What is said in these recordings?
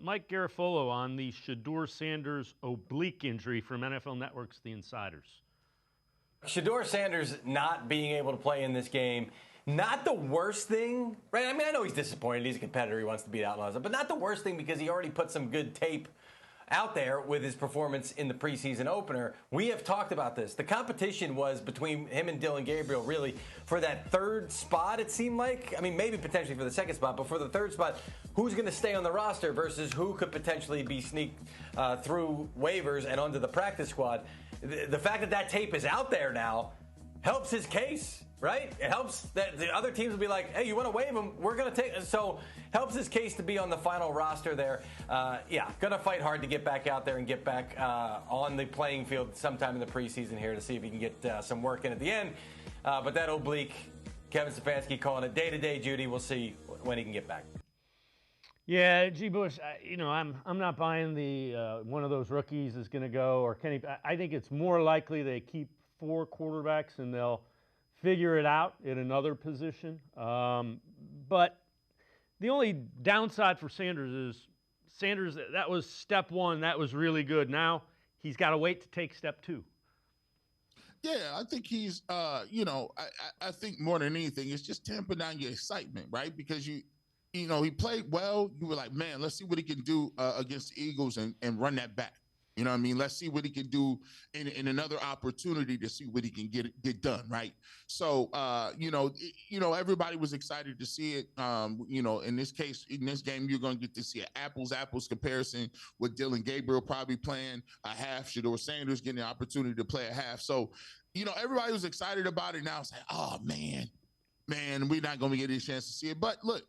Mike Garafolo on the Shedeur Sanders oblique injury from NFL Network's The Insiders. Shedeur Sanders not being able to play in this game, not the worst thing, right? I mean, I know he's disappointed. He's a competitor. He wants to beat Outlaws, but not the worst thing because he already put some good tape out there with his performance in the preseason opener. We have talked about this. The competition was between him and Dillon Gabriel, really, for that third spot, it seemed like. I mean, maybe potentially for the second spot, but for the third spot, who's going to stay on the roster versus who could potentially be sneaked through waivers and onto the practice squad. The fact that that tape is out there now helps his case, right? It helps that the other teams will be like, hey, you want to waive him? We're going to take it. So helps his case to be on the final roster there. Yeah, going to fight hard to get back out there and get back on the playing field sometime in the preseason here to see if he can get some work in at the end. But that oblique, Kevin Stefanski calling it day-to-day, Judy. We'll see when he can get back. Yeah, G. Bush, I'm not buying the one of those rookies is going to go, or Kenny. I think it's more likely they keep 4 quarterbacks and they'll figure it out in another position. But the only downside for Sanders, that was step 1. That was really good. Now he's got to wait to take step 2. Yeah, I think he's, I think more than anything, it's just tamping down your excitement, right? Because he played well. You were like, man, let's see what he can do against the Eagles and run that back. You know what I mean? Let's see what he can do in another opportunity to see what he can get done, right? So, everybody was excited to see it. In this case, in this game, you're going to get to see an apples comparison with Dillon Gabriel probably playing a half, Shedeur Sanders getting the opportunity to play a half. So, everybody was excited about it. Now it's like, oh, man, we're not going to get a chance to see it. But look,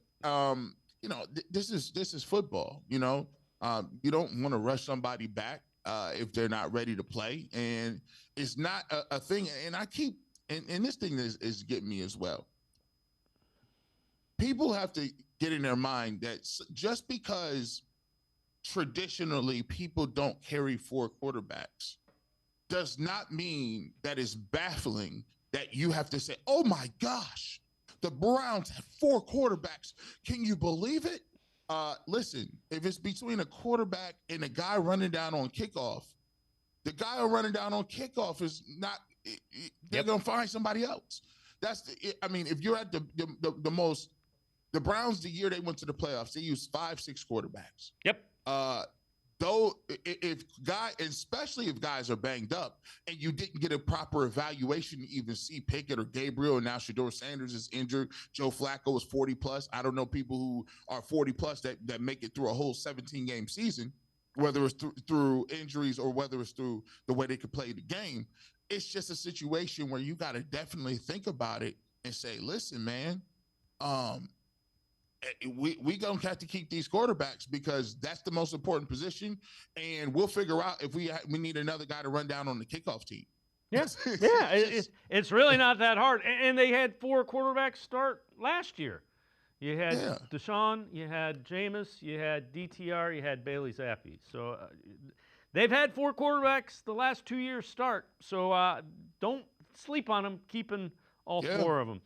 this is football. You don't want to rush somebody back if they're not ready to play, and it's not a thing. And I keep and this thing is getting me as well. People have to get in their mind that just because traditionally people don't carry 4 quarterbacks does not mean that it's baffling that you have to say, oh my gosh, the Browns have 4 quarterbacks. Can you believe it? Listen, if it's between a quarterback and a guy running down on kickoff, the guy running down on kickoff is not, they're going to find somebody else. If you're at the Browns, the year they went to the playoffs, they used 5-6 quarterbacks. Yep. Especially if guys are banged up and you didn't get a proper evaluation to even see Pickett or Gabriel, and now Shedeur Sanders is injured. Joe Flacco is 40 plus. I don't know people who are 40 plus that make it through a whole 17-game season, whether it's through injuries or whether it's through the way they could play the game. It's just a situation where you got to definitely think about it and say, listen, man, we gonna have to keep these quarterbacks because that's the most important position, and we'll figure out if we need another guy to run down on the kickoff team. Yes, it's really not that hard. And they had 4 quarterbacks start last year. You had Deshaun, you had Jameis, you had DTR, you had Bailey Zappi. So they've had 4 quarterbacks the last 2 years start. So don't sleep on them, keeping all 4 of them.